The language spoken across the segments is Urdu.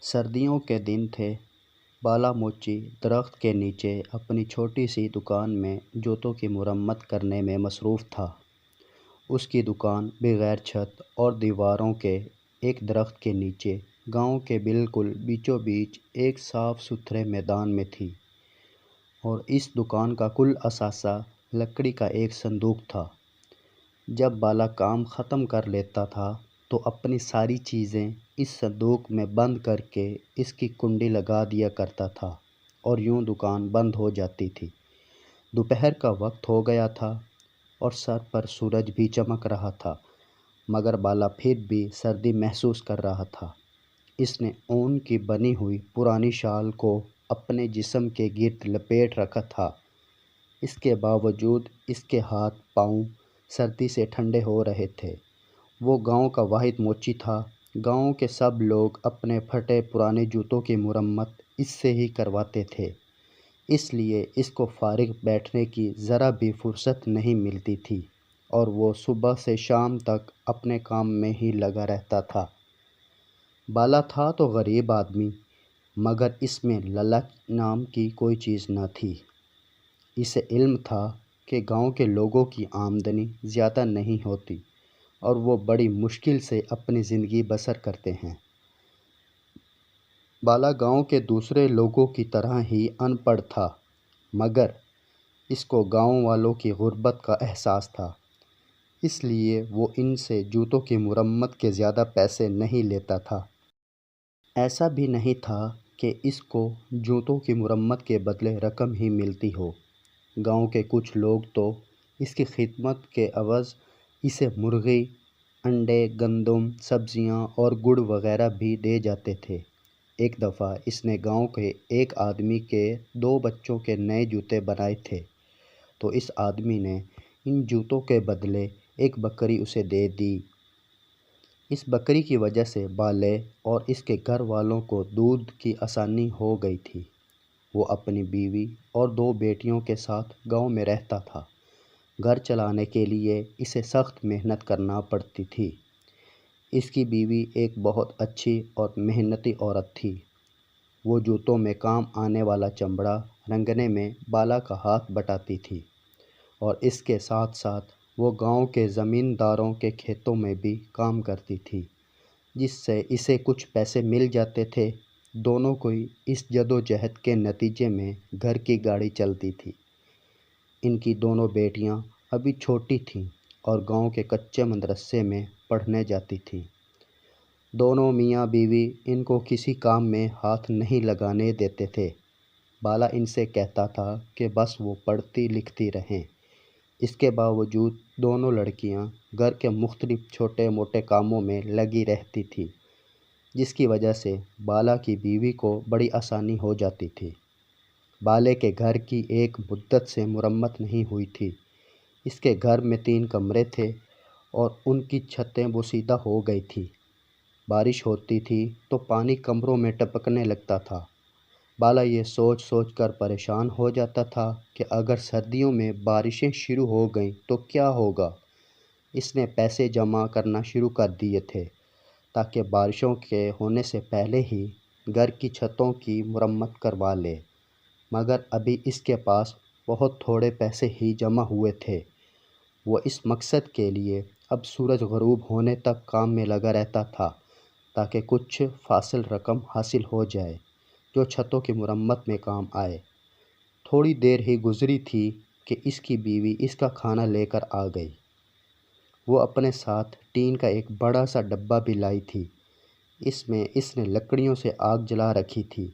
سردیوں کے دن تھے۔ بالا موچی درخت کے نیچے اپنی چھوٹی سی دکان میں جوتوں کی مرمت کرنے میں مصروف تھا۔ اس کی دکان بغیر چھت اور دیواروں کے ایک درخت کے نیچے گاؤں کے بالکل بیچوں بیچ ایک صاف ستھرے میدان میں تھی، اور اس دکان کا کل اثاثہ لکڑی کا ایک صندوق تھا۔ جب بالا کام ختم کر لیتا تھا تو اپنی ساری چیزیں اس صندوق میں بند کر کے اس کی کنڈی لگا دیا کرتا تھا، اور یوں دکان بند ہو جاتی تھی۔ دوپہر کا وقت ہو گیا تھا اور سر پر سورج بھی چمک رہا تھا، مگر بالا پھر بھی سردی محسوس کر رہا تھا۔ اس نے اون کی بنی ہوئی پرانی شال کو اپنے جسم کے گرد لپیٹ رکھا تھا۔ اس کے باوجود اس کے ہاتھ پاؤں سردی سے ٹھنڈے ہو رہے تھے۔ وہ گاؤں کا واحد موچی تھا۔ گاؤں کے سب لوگ اپنے پھٹے پرانے جوتوں کی مرمت اس سے ہی کرواتے تھے، اس لیے اس کو فارغ بیٹھنے کی ذرا بھی فرصت نہیں ملتی تھی، اور وہ صبح سے شام تک اپنے کام میں ہی لگا رہتا تھا۔ بالا تھا تو غریب آدمی، مگر اس میں لالچ نام کی کوئی چیز نہ تھی۔ اسے علم تھا کہ گاؤں کے لوگوں کی آمدنی زیادہ نہیں ہوتی، اور وہ بڑی مشکل سے اپنی زندگی بسر کرتے ہیں۔ بالا گاؤں کے دوسرے لوگوں کی طرح ہی ان پڑھ تھا، مگر اس کو گاؤں والوں کی غربت کا احساس تھا، اس لیے وہ ان سے جوتوں کی مرمت کے زیادہ پیسے نہیں لیتا تھا۔ ایسا بھی نہیں تھا کہ اس کو جوتوں کی مرمت کے بدلے رقم ہی ملتی ہو۔ گاؤں کے کچھ لوگ تو اس کی خدمت کے عوض اسے مرغی، انڈے، گندم، سبزیاں اور گڑ وغیرہ بھی دے جاتے تھے۔ ایک دفعہ اس نے گاؤں کے ایک آدمی کے 2 بچوں کے نئے جوتے بنائے تھے، تو اس آدمی نے ان جوتوں کے بدلے ایک بکری اسے دے دی۔ اس بکری کی وجہ سے بالے اور اس کے گھر والوں کو دودھ کی آسانی ہو گئی تھی۔ وہ اپنی بیوی اور 2 بیٹیوں کے ساتھ گاؤں میں رہتا تھا۔ گھر چلانے کے لیے اسے سخت محنت کرنا پڑتی تھی۔ اس کی بیوی ایک بہت اچھی اور محنتی عورت تھی۔ وہ جوتوں میں کام آنے والا چمڑا رنگنے میں بالا کا ہاتھ بٹاتی تھی، اور اس کے ساتھ ساتھ وہ گاؤں کے زمینداروں کے کھیتوں میں بھی کام کرتی تھی، جس سے اسے کچھ پیسے مل جاتے تھے۔ دونوں کو اس جدوجہد کے نتیجے میں گھر کی گاڑی چلتی تھی۔ ان کی دونوں بیٹیاں ابھی چھوٹی تھیں اور گاؤں کے کچے مدرسے میں پڑھنے جاتی تھیں۔ دونوں میاں بیوی ان کو کسی کام میں ہاتھ نہیں لگانے دیتے تھے۔ بالا ان سے کہتا تھا کہ بس وہ پڑھتی لکھتی رہیں۔ اس کے باوجود دونوں لڑکیاں گھر کے مختلف چھوٹے موٹے کاموں میں لگی رہتی تھیں، جس کی وجہ سے بالا کی بیوی کو بڑی آسانی ہو جاتی تھی۔ بالے کے گھر کی ایک مدت سے مرمت نہیں ہوئی تھی۔ اس کے گھر میں 3 کمرے تھے اور ان کی چھتیں بوسیدہ ہو گئی تھیں۔ بارش ہوتی تھی تو پانی کمروں میں ٹپکنے لگتا تھا۔ بالا یہ سوچ سوچ کر پریشان ہو جاتا تھا کہ اگر سردیوں میں بارشیں شروع ہو گئیں تو کیا ہوگا۔ اس نے پیسے جمع کرنا شروع کر دیے تھے تاکہ بارشوں کے ہونے سے پہلے ہی گھر کی چھتوں کی مرمت کروا لے، مگر ابھی اس کے پاس بہت تھوڑے پیسے ہی جمع ہوئے تھے۔ وہ اس مقصد کے لیے اب سورج غروب ہونے تک کام میں لگا رہتا تھا تاکہ کچھ فاصل رقم حاصل ہو جائے جو چھتوں کی مرمت میں کام آئے۔ تھوڑی دیر ہی گزری تھی کہ اس کی بیوی اس کا کھانا لے کر آ گئی۔ وہ اپنے ساتھ ٹین کا ایک بڑا سا ڈبہ بھی لائی تھی۔ اس میں اس نے لکڑیوں سے آگ جلا رکھی تھی۔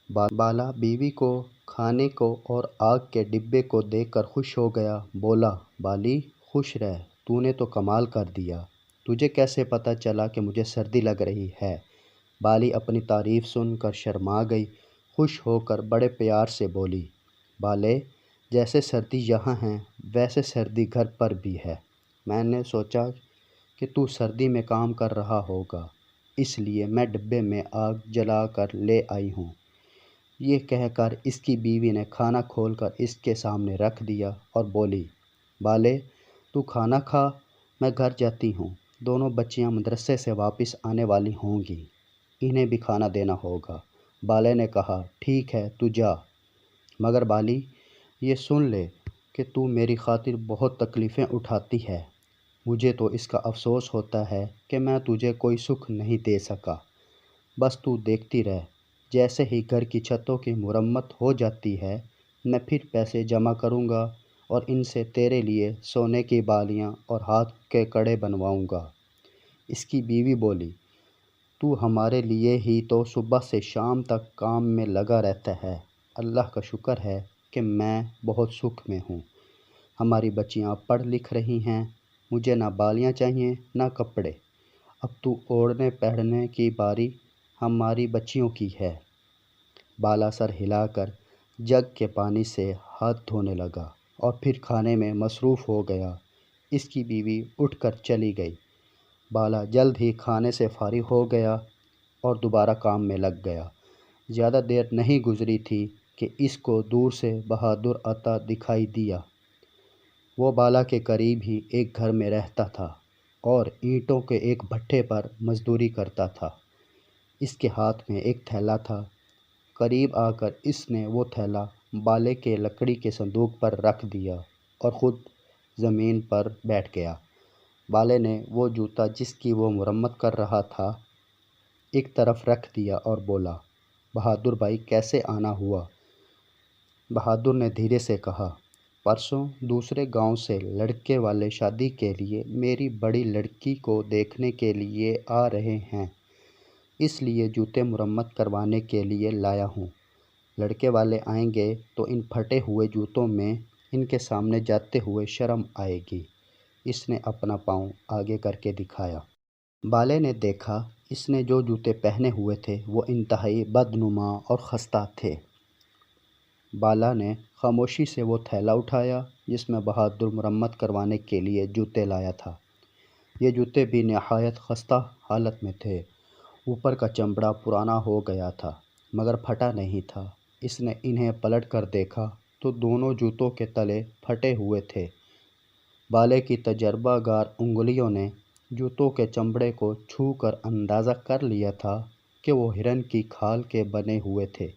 بالا بیوی کو کھانے کو اور آگ کے ڈبے کو دیکھ کر خوش ہو گیا۔ بولا، بالی خوش رہ، تو نے تو کمال کر دیا۔ تجھے کیسے پتہ چلا کہ مجھے سردی لگ رہی ہے؟ بالی اپنی تعریف سن کر شرما گئی۔ خوش ہو کر بڑے پیار سے بولی، بالے، جیسے سردی یہاں ہے ویسے سردی گھر پر بھی ہے۔ میں نے سوچا کہ تو سردی میں کام کر رہا ہوگا، اس لیے میں ڈبے میں آگ جلا کر لے آئی ہوں۔ یہ کہہ کر اس کی بیوی نے کھانا کھول کر اس کے سامنے رکھ دیا اور بولی، بالے، تو کھانا کھا، میں گھر جاتی ہوں، دونوں بچیاں مدرسے سے واپس آنے والی ہوں گی۔ انہیں بھی کھانا دینا ہوگا۔ بالے نے کہا ٹھیک ہے تو جا، مگر بالی یہ سن لے کہ تو میری خاطر بہت تکلیفیں اٹھاتی ہے۔ مجھے تو اس کا افسوس ہوتا ہے کہ میں تجھے کوئی سکھ نہیں دے سکا۔ بس تو دیکھتی رہ، جیسے ہی گھر کی چھتوں کی مرمت ہو جاتی ہے میں پھر پیسے جمع کروں گا اور ان سے تیرے لیے سونے کی بالیاں اور ہاتھ کے کڑے بنواؤں گا۔ اس کی بیوی بولی تو ہمارے لیے ہی تو صبح سے شام تک کام میں لگا رہتا ہے، اللہ کا شکر ہے کہ میں بہت سکھ میں ہوں۔ ہماری بچیاں پڑھ لکھ رہی ہیں، مجھے نہ بالیاں چاہیے نہ کپڑے۔ اب تو اوڑھنے پہننے کی باری ہماری بچیوں کی ہے۔ بالا سر ہلا کر جگ کے پانی سے ہاتھ دھونے لگا اور پھر کھانے میں مصروف ہو گیا۔ اس کی بیوی اٹھ کر چلی گئی۔ بالا جلد ہی کھانے سے فارغ ہو گیا اور دوبارہ کام میں لگ گیا۔ زیادہ دیر نہیں گزری تھی کہ اس کو دور سے بہادر آتا دکھائی دیا۔ وہ بالا کے قریب ہی ایک گھر میں رہتا تھا اور اینٹوں کے ایک بھٹے پر مزدوری کرتا تھا۔ اس کے ہاتھ میں ایک تھیلا تھا۔ قریب آ کر اس نے وہ تھیلا بالے کے لکڑی کے صندوق پر رکھ دیا اور خود زمین پر بیٹھ گیا۔ بالے نے وہ جوتا جس کی وہ مرمت کر رہا تھا ایک طرف رکھ دیا اور بولا بہادر بھائی کیسے آنا ہوا؟ بہادر نے دھیرے سے کہا پرسوں دوسرے گاؤں سے لڑکے والے شادی کے لیے میری بڑی لڑکی کو دیکھنے کے لیے آ رہے ہیں، اس لیے جوتے مرمت کروانے کے لیے لایا ہوں۔ لڑکے والے آئیں گے تو ان پھٹے ہوئے جوتوں میں ان کے سامنے جاتے ہوئے شرم آئے گی۔ اس نے اپنا پاؤں آگے کر کے دکھایا۔ بالے نے دیکھا اس نے جو جوتے پہنے ہوئے تھے وہ انتہائی بدنما اور خستہ تھے۔ بالا نے خاموشی سے وہ تھیلا اٹھایا جس میں بہادر مرمت کروانے کے لیے جوتے لایا تھا۔ یہ جوتے بھی نہایت خستہ حالت میں تھے۔ اوپر کا چمڑا پرانا ہو گیا تھا مگر پھٹا نہیں تھا۔ اس نے انہیں پلٹ کر دیکھا تو دونوں جوتوں کے تلے پھٹے ہوئے تھے۔ بالے کی تجربہ کار انگلیوں نے جوتوں کے چمڑے کو چھو کر اندازہ کر لیا تھا کہ وہ ہرن کی کھال کے بنے ہوئے تھے،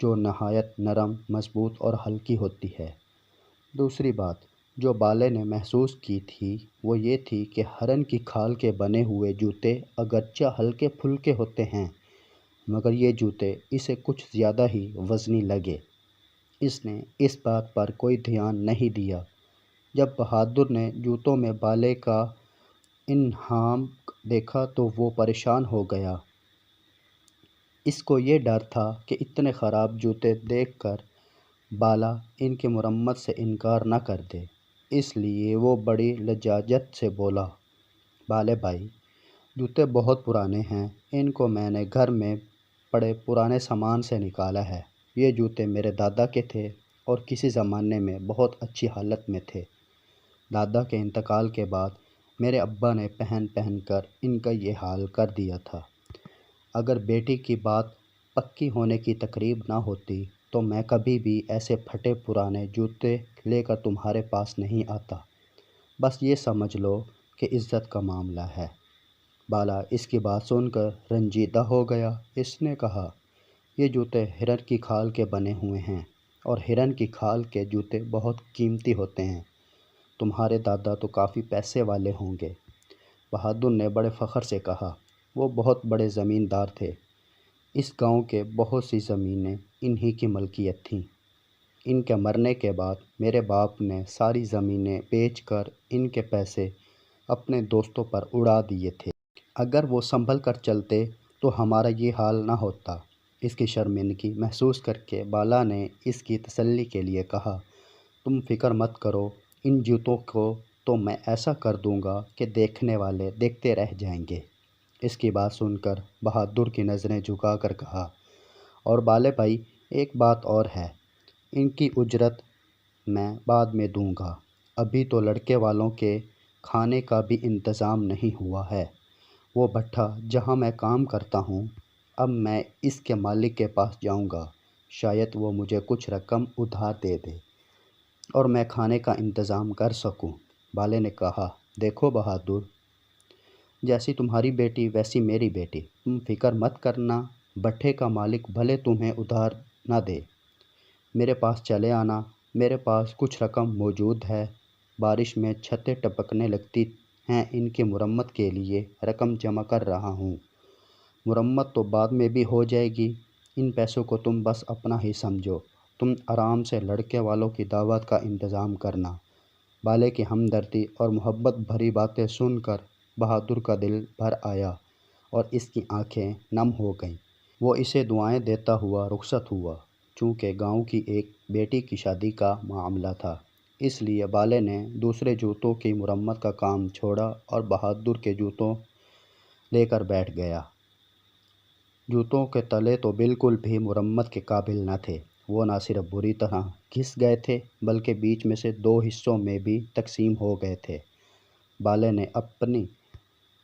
جو نہایت نرم، مضبوط اور ہلکی ہوتی ہے۔ دوسری بات جو بالے نے محسوس کی تھی وہ یہ تھی کہ ہرن کی کھال کے بنے ہوئے جوتے اگرچہ ہلکے پھلکے ہوتے ہیں مگر یہ جوتے اسے کچھ زیادہ ہی وزنی لگے۔ اس نے اس بات پر کوئی دھیان نہیں دیا۔ جب بہادر نے جوتوں میں بالے کا انہمام دیکھا تو وہ پریشان ہو گیا۔ اس کو یہ ڈر تھا کہ اتنے خراب جوتے دیکھ کر بالا ان کی مرمت سے انکار نہ کر دے، اس لیے وہ بڑی لجاجت سے بولا بالے بھائی جوتے بہت پرانے ہیں، ان کو میں نے گھر میں پڑے پرانے سامان سے نکالا ہے۔ یہ جوتے میرے دادا کے تھے اور کسی زمانے میں بہت اچھی حالت میں تھے۔ دادا کے انتقال کے بعد میرے ابا نے پہن پہن کر ان کا یہ حال کر دیا تھا۔ اگر بیٹی کی بات پکی ہونے کی تقریب نہ ہوتی تو میں کبھی بھی ایسے پھٹے پرانے جوتے لے کر تمہارے پاس نہیں آتا۔ بس یہ سمجھ لو کہ عزت کا معاملہ ہے۔ بالا اس کی بات سن کر رنجیدہ ہو گیا۔ اس نے کہا یہ جوتے ہرن کی کھال کے بنے ہوئے ہیں اور ہرن کی کھال کے جوتے بہت قیمتی ہوتے ہیں، تمہارے دادا تو کافی پیسے والے ہوں گے۔ بہادر نے بڑے فخر سے کہا وہ بہت بڑے زمیندار تھے، اس گاؤں کے بہت سی زمینیں انہی کی ملکیت تھیں۔ ان کے مرنے کے بعد میرے باپ نے ساری زمینیں بیچ کر ان کے پیسے اپنے دوستوں پر اڑا دیے تھے۔ اگر وہ سنبھل کر چلتے تو ہمارا یہ حال نہ ہوتا۔ اس کی شرمندگی محسوس کر کے بالا نے اس کی تسلی کے لیے کہا تم فکر مت کرو، ان جوتوں کو تو میں ایسا کر دوں گا کہ دیکھنے والے دیکھتے رہ جائیں گے۔ اس کی بات سن کر بہادر کی نظریں جھکا کر کہا اور بالے بھائی ایک بات اور ہے، ان کی اجرت میں بعد میں دوں گا، ابھی تو لڑکے والوں کے کھانے کا بھی انتظام نہیں ہوا ہے۔ وہ بھٹا جہاں میں کام کرتا ہوں اب میں اس کے مالک کے پاس جاؤں گا، شاید وہ مجھے کچھ رقم ادھار دے دے اور میں کھانے کا انتظام کر سکوں۔ بالے نے کہا دیکھو بہادر جیسی تمہاری بیٹی ویسی میری بیٹی، تم فکر مت کرنا، بٹھے کا مالک بھلے تمہیں ادھار نہ دے، میرے پاس چلے آنا، میرے پاس کچھ رقم موجود ہے، بارش میں چھتیں ٹپکنے لگتی ہیں، ان کی مرمت کے لیے رقم جمع کر رہا ہوں، مرمت تو بعد میں بھی ہو جائے گی، ان پیسوں کو تم بس اپنا ہی سمجھو، تم آرام سے لڑکے والوں کی دعوت کا انتظام کرنا۔ بالے کی ہمدردی اور محبت بھری باتیں سن کر بہادر کا دل بھر آیا اور اس کی آنکھیں نم ہو گئیں۔ وہ اسے دعائیں دیتا ہوا رخصت ہوا۔ چونکہ گاؤں کی ایک بیٹی کی شادی کا معاملہ تھا، اس لیے بالے نے دوسرے جوتوں کی مرمت کا کام چھوڑا اور بہادر کے جوتوں لے کر بیٹھ گیا۔ جوتوں کے تلے تو بالکل بھی مرمت کے قابل نہ تھے، وہ نہ صرف بری طرح گھس گئے تھے بلکہ بیچ میں سے 2 حصوں میں بھی تقسیم ہو گئے تھے۔ بالے نے اپنی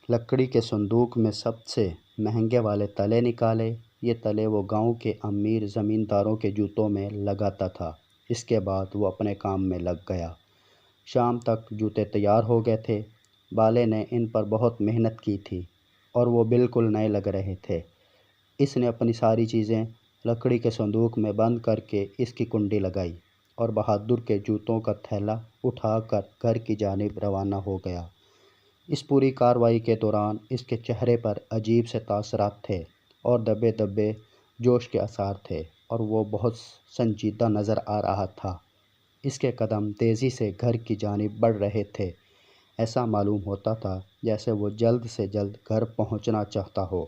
لکڑی کے صندوق میں سب سے مہنگے والے تلے نکالے، یہ تلے وہ گاؤں کے امیر زمینداروں کے جوتوں میں لگاتا تھا۔ اس کے بعد وہ اپنے کام میں لگ گیا۔ شام تک جوتے تیار ہو گئے تھے۔ بالے نے ان پر بہت محنت کی تھی اور وہ بالکل نئے لگ رہے تھے۔ اس نے اپنی ساری چیزیں لکڑی کے صندوق میں بند کر کے اس کی کنڈی لگائی اور بہادر کے جوتوں کا تھیلا اٹھا کر گھر کی جانب روانہ ہو گیا۔ اس پوری کارروائی کے دوران اس کے چہرے پر عجیب سے تاثرات تھے اور دبے دبے جوش کے آثار تھے اور وہ بہت سنجیدہ نظر آ رہا تھا۔ اس کے قدم تیزی سے گھر کی جانب بڑھ رہے تھے، ایسا معلوم ہوتا تھا جیسے وہ جلد سے جلد گھر پہنچنا چاہتا ہو۔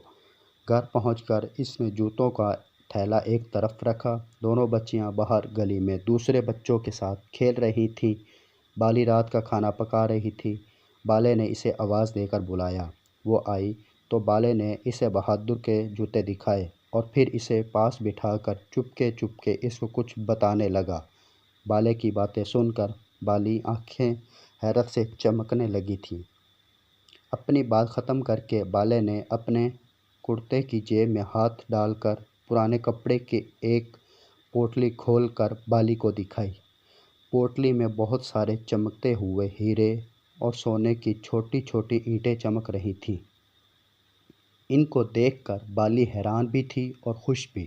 گھر پہنچ کر اس نے جوتوں کا تھیلا ایک طرف رکھا۔ دونوں بچیاں باہر گلی میں دوسرے بچوں کے ساتھ کھیل رہی تھیں۔ بالی رات کا کھانا پکا رہی تھی۔ بالے نے اسے آواز دے کر بلایا۔ وہ آئی تو بالے نے اسے بہادر کے جوتے دکھائے اور پھر اسے پاس بٹھا کر چپکے چپکے اس کو کچھ بتانے لگا۔ بالے کی باتیں سن کر بالی آنکھیں حیرت سے چمکنے لگی تھیں۔ اپنی بات ختم کر کے بالے نے اپنے کرتے کی جیب میں ہاتھ ڈال کر پرانے کپڑے کی ایک پوٹلی کھول کر بالی کو دکھائی۔ پوٹلی میں بہت سارے چمکتے ہوئے ہیرے اور سونے کی چھوٹی چھوٹی اینٹیں چمک رہی تھیں۔ ان کو دیکھ کر بالی حیران بھی تھی اور خوش بھی۔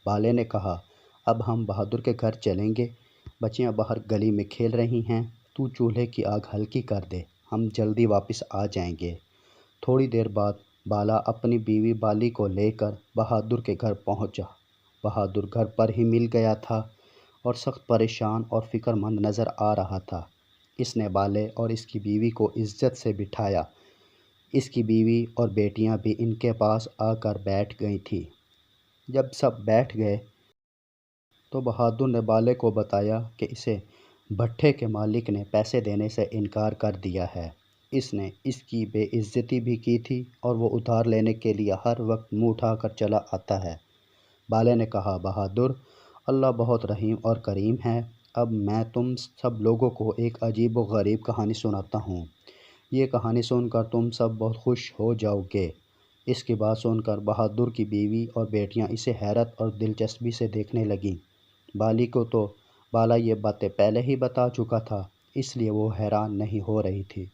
بالے نے کہا، اب ہم بہادر کے گھر چلیں گے، بچیاں باہر گلی میں کھیل رہی ہیں، تو چولہے کی آگ ہلکی کر دے، ہم جلدی واپس آ جائیں گے۔ تھوڑی دیر بعد بالا اپنی بیوی بالی کو لے کر بہادر کے گھر پہنچا۔ بہادر گھر پر ہی مل گیا تھا اور سخت پریشان اور فکر مند نظر آ رہا تھا۔ اس نے بالے اور اس کی بیوی کو عزت سے بٹھایا۔ اس کی بیوی اور بیٹیاں بھی ان کے پاس آ کر بیٹھ گئی تھیں۔ جب سب بیٹھ گئے تو بہادر نے بالے کو بتایا کہ اسے بھٹے کے مالک نے پیسے دینے سے انکار کر دیا ہے۔ اس نے اس کی بے عزتی بھی کی تھی اور وہ ادھار لینے کے لیے ہر وقت منہ اٹھا کر چلا آتا ہے۔ بالے نے کہا، بہادر، اللہ بہت رحیم اور کریم ہے، اب میں تم سب لوگوں کو ایک عجیب و غریب کہانی سناتا ہوں۔ یہ کہانی سن کر تم سب بہت خوش ہو جاؤ گے۔ اس کی بات سن کر بہادر کی بیوی اور بیٹیاں اسے حیرت اور دلچسپی سے دیکھنے لگیں۔ بالی کو تو بالا یہ باتیں پہلے ہی بتا چکا تھا، اس لیے وہ حیران نہیں ہو رہی تھی۔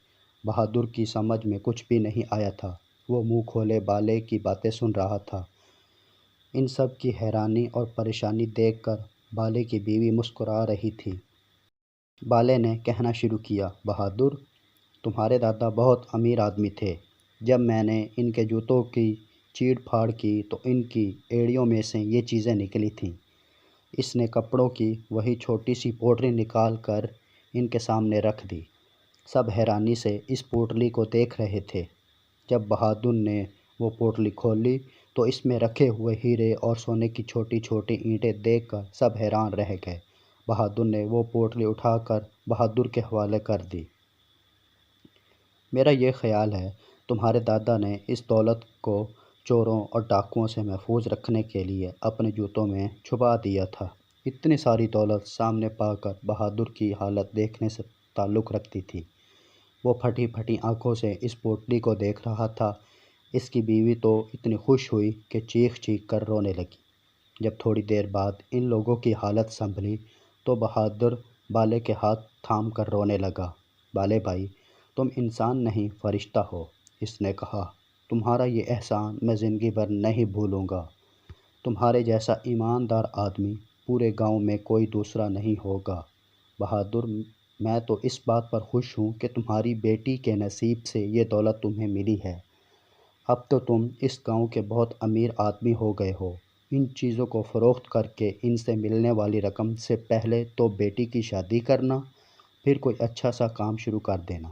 بہادر کی سمجھ میں کچھ بھی نہیں آیا تھا، وہ منہ کھولے بالے کی باتیں سن رہا تھا۔ ان سب کی حیرانی اور پریشانی دیکھ کر بالے کی بیوی مسکرا رہی تھی۔ بالے نے کہنا شروع کیا، بہادر، تمہارے دادا بہت امیر آدمی تھے۔ جب میں نے ان کے جوتوں کی چیڑ پھاڑ کی تو ان کی ایڑیوں میں سے یہ چیزیں نکلی تھیں۔ اس نے کپڑوں کی وہی چھوٹی سی پوٹلی نکال کر ان کے سامنے رکھ دی۔ سب حیرانی سے اس پوٹلی کو دیکھ رہے تھے۔ جب بہادر نے وہ پوٹلی کھولی تو اس میں رکھے ہوئے ہیرے اور سونے کی چھوٹی چھوٹی اینٹیں دیکھ کر سب حیران رہ گئے۔ بہادر نے وہ پوٹلی اٹھا کر بہادر کے حوالے کر دی۔ میرا یہ خیال ہے تمہارے دادا نے اس دولت کو چوروں اور ڈاکوؤں سے محفوظ رکھنے کے لیے اپنے جوتوں میں چھپا دیا تھا۔ اتنی ساری دولت سامنے پا کر بہادر کی حالت دیکھنے سے تعلق رکھتی تھی۔ وہ پھٹی پھٹی آنکھوں سے اس پوٹلی کو دیکھ رہا تھا۔ اس کی بیوی تو اتنی خوش ہوئی کہ چیخ چیخ کر رونے لگی۔ جب تھوڑی دیر بعد ان لوگوں کی حالت سنبھلی تو بہادر بالے کے ہاتھ تھام کر رونے لگا، بالے بھائی، تم انسان نہیں فرشتہ ہو، اس نے کہا، تمہارا یہ احسان میں زندگی بھر نہیں بھولوں گا۔ تمہارے جیسا ایماندار آدمی پورے گاؤں میں کوئی دوسرا نہیں ہوگا۔ بہادر، میں تو اس بات پر خوش ہوں کہ تمہاری بیٹی کے نصیب سے یہ دولت تمہیں ملی ہے۔ اب تو تم اس گاؤں کے بہت امیر آدمی ہو گئے ہو۔ ان چیزوں کو فروخت کر کے ان سے ملنے والی رقم سے پہلے تو بیٹی کی شادی کرنا، پھر کوئی اچھا سا کام شروع کر دینا۔